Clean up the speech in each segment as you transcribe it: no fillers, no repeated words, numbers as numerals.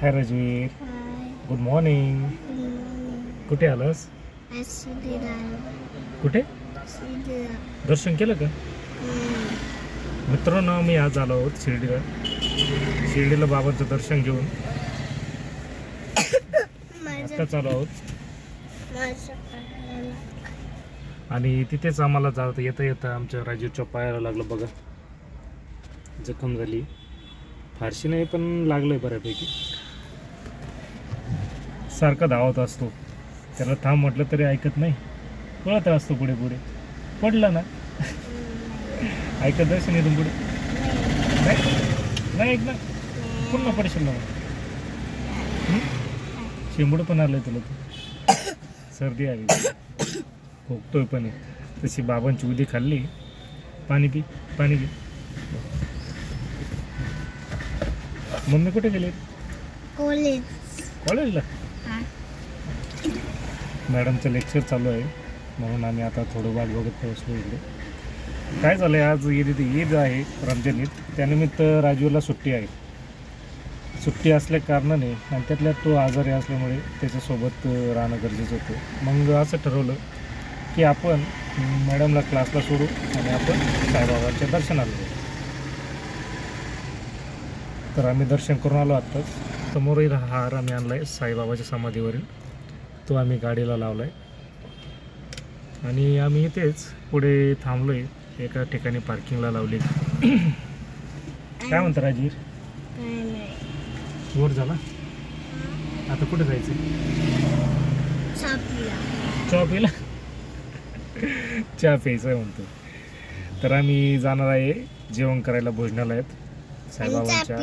हाय Rajveer, hi. Good morning. कुठे आलास? आज शिर्डीला आलो. कुठे शिर्डीला. दर्शन केलं का? मित्रांनो, आम्ही आज आलो आहोत शिर्डीला बाबांचं दर्शन घेऊन आत्ताच आलो आहोत. आणि तिथेच आम्हाला जात येता आमच्या राजूच्या पायाला लागलं बघा, जखम झाली. फारशी नाही पण लागलंय बऱ्यापैकी. सारखा धावत असतो, त्याला थांब म्हटलं तरी ऐकत नाही, पळत असतो पुढे पुढे. पडला ना ऐकत असेल इथून पुढे नाही ऐक ना, पुन्हा पडशील ना. शेंबूड पण आलंय तुला, तू सर्दी आली, खोकतोय पण आहे. तशी बाबांची उदी खाल्ली. पाणी पी, पाणी घे. मम्मी कुठे गेली? कॉलेजला. मॅडमचं लेक्चर चालू आहे म्हणून आम्ही आता थोडं वाट बघत पोहोचलो इकडे. काय झालं आहे, आज ईद आहे, रमजान ईद. त्यानिमित्त राजूला सुट्टी आहे. सुट्टी असल्या कारणाने आणि त्यातल्या तो आजारी असल्यामुळे त्याच्यासोबत राहणं गरजेचं होतं. मग असं ठरवलं की आपण मॅडमला क्लासला सोडू आणि आपण साईबाबांच्या दर्शनाला जाऊ. तर आम्ही दर्शन करून आलो आत्ताच. समोरही हार आम्ही आणला आहे साईबाबाच्या समाधीवरील, तो आम्ही गाडीला लावला आहे. आणि आम्ही इथेच पुढे थांबलो आहे, एका ठिकाणी पार्किंगला लावली. काय म्हणतं राजीर? वर झाला. आता कुठे जायचं? चहा प्यायला. चहा प्यायचं म्हणतो. तर आम्ही जाणार आहे जेवण करायला भोजनालयात साईबाबांच्या.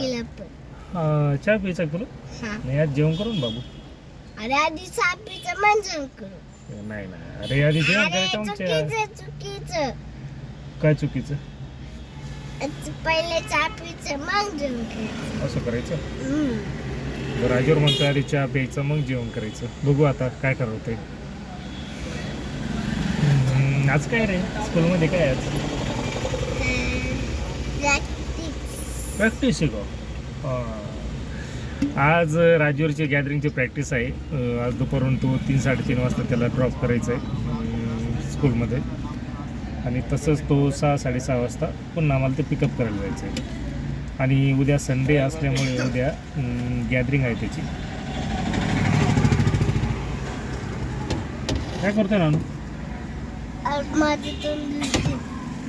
चहा प्यायचा तुला? नाही, आज जेवण करून बाबू. अरे आधी सापीचं मंजन करू. नाही ना, अरे आधी जेवण करायचं. चुकीचं. काय चुकीचं? पहिले चापीचं मग जेवण करायचं. असं करायचं? राजूर म्हणतो आधी चहा प्यायचं मग जेवण करायचं. बघू आता काय ठरवतंय. आज काय रे स्कूलमध्ये काय? आज प्रॅक्टिस आहे का? आज राजूरची गॅदरिंगची प्रॅक्टिस आहे. आज दुपारून तो 3-3:30 वाजता त्याला ड्रॉप करायचं आहे स्कूलमध्ये. आणि तसंच तो 6-6:30 वाजता पुन्हा आम्हाला ते पिकअप करायला जायचं आहे. आणि उद्या संडे असल्यामुळे उद्या गॅदरिंग आहे त्याची. काय करतोय नानू?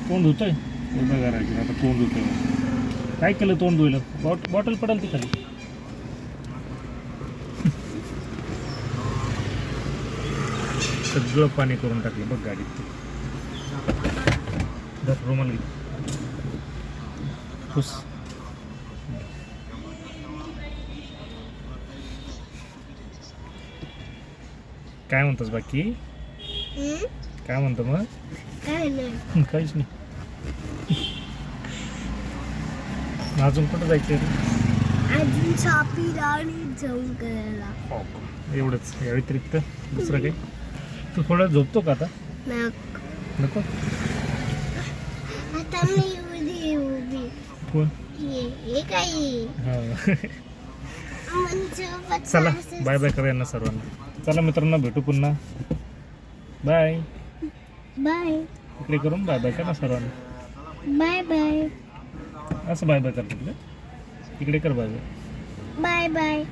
तोंड धुतोय. आता तोंड धुतोय. काय केलं तोंड धुयला? बॉटल पडेल ती खाली. सगळं पाणी करून टाकलं बघ गाडीत. रुमाल घे. खुश. काय म्हणतोस बाकी? काय म्हणतो मग? काहीच नाही. अजून कुठं जायचं? अजून शॉपिंग आणि जेवण करायला. एवढंच. या व्यतिरिक्त दुसरं काही? तू थोडं झोपतो का आता? नको. आता मी उभी. कोण? हे काही. चला बाय बाय करूया ना सर्वांना. चला मित्रांनो, भेटू पुन्हा. Bye bye. इकडे करून बाय बाय कर ना सर्वांना. Bye bye. असं बाय बाय कर तिकडे. इकडे कर बाय बाय. Bye bye.